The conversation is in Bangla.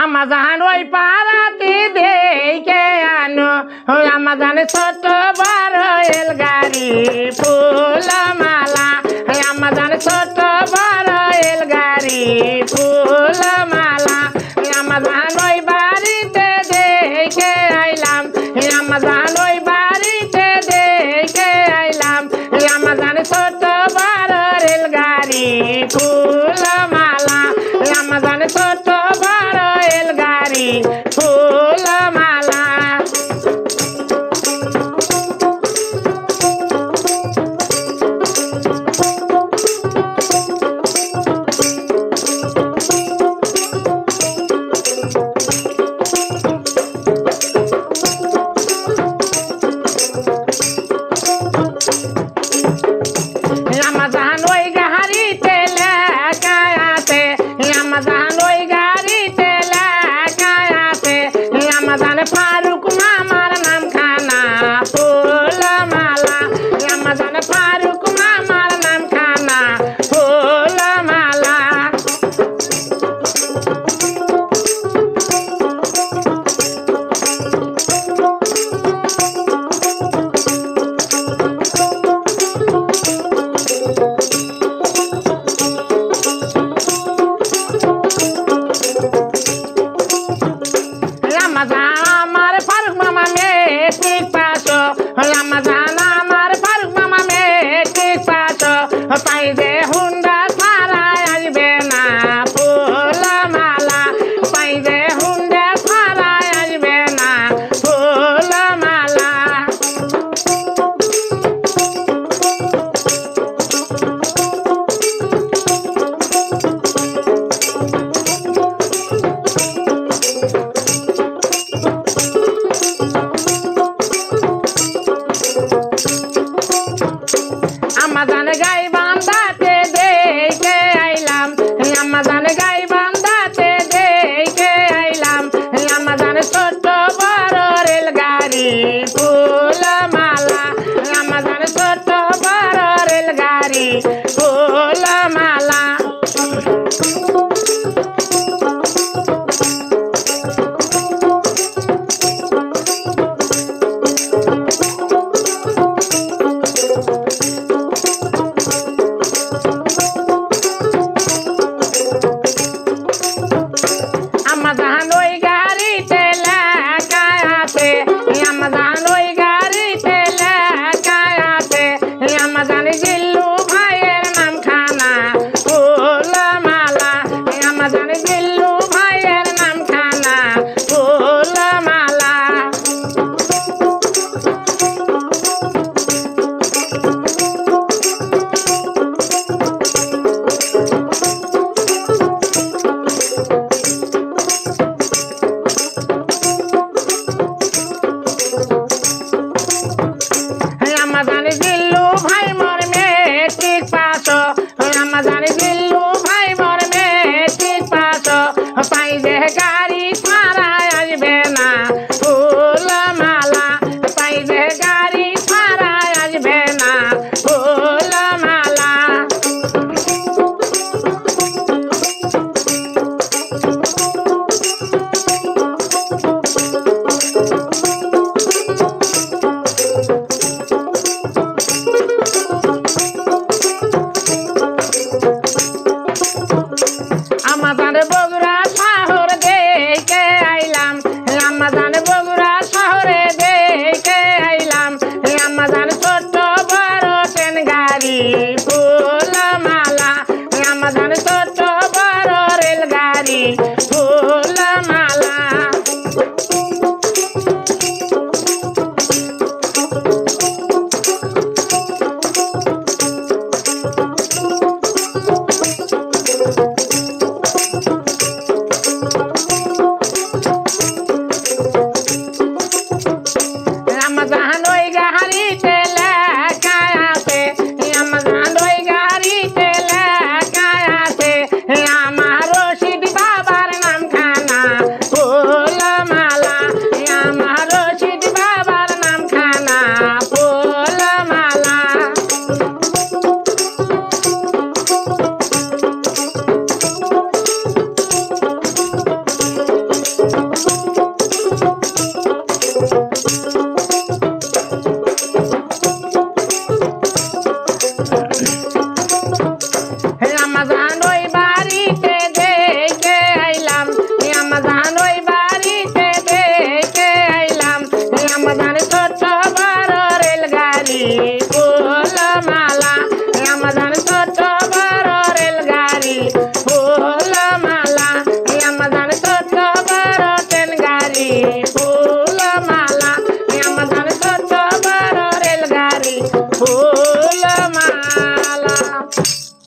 আমাজান ওই পাড়াতে দেখে আনো আমাজান ছোট বড় এলগাড়ি ফুল মালা আমাজান ছোট বড় এলগাড়ি ফুল মালা আমাজান ওই বাড়িতে দেখে আইলাম আমাজান ওই বাড়িতে দেখে আইলাম আমাজান ছোট বড় রেলগাড়ি ফুল মালা আমাজান ছোট বড় রেলগাড়ি ফুল মালা আমাজান ওই গাড়িতে লেখা আছে আমাজান ওই গাড়িতে লেখা আছে আমাজান ফারুক মামার নাম খানা ফুল মালা আমাজান ফারুক মামার নাম খানা ফুল মালা আমাজান আমার ফারুক মামা মেট্রিক পাস আমাজান আমার ফারুক মামা মেট্রিক পাস তাই যে হুন্ডা ছাড়া আসবে না ফুল মালা তাই যে হুন্ডা ছাড়া আসবে না ফুল মালা আমাজান গাই বান্ধাতে দেখে আইলাম আমাজান গাই বান্ধাতে দেখে আইলাম আমাজান ছোট বড় রেলগাড়ি ফুল মালা আমাজান ছোট বড় রেলগাড়ি ফুল মালা আমাজান ওই গাড়িতে লেখা আছে আমাজান ওই গাড়িতে লেখা আছে আমাজান জিল্লু ভাইয়ের নাম খানা ফুল মালা আমাজান জিল্লু ভাইয়ের নাম খানা ফুল মালা আমাজান জিল্লু ভাই মোর মেট্রিক পাস আমাজান জিল্লু ভাই মোর মেট্রিক পাস তাই যে গাড়ি ছাড়া আসবে না ফুল মালা তাই যে গাড়ি ছাড়া আসবে না ফুল মালা আমাজান বগুড়া শহর দেখে আইলাম আমাজান বগুড়া শহরে দেখে আইলাম আমাজান ছোট বড় ট্রেন গাড়ি ফুল মালা আমাজান ছোট বড় রেলগাড়ি ফুল মালা রামাজান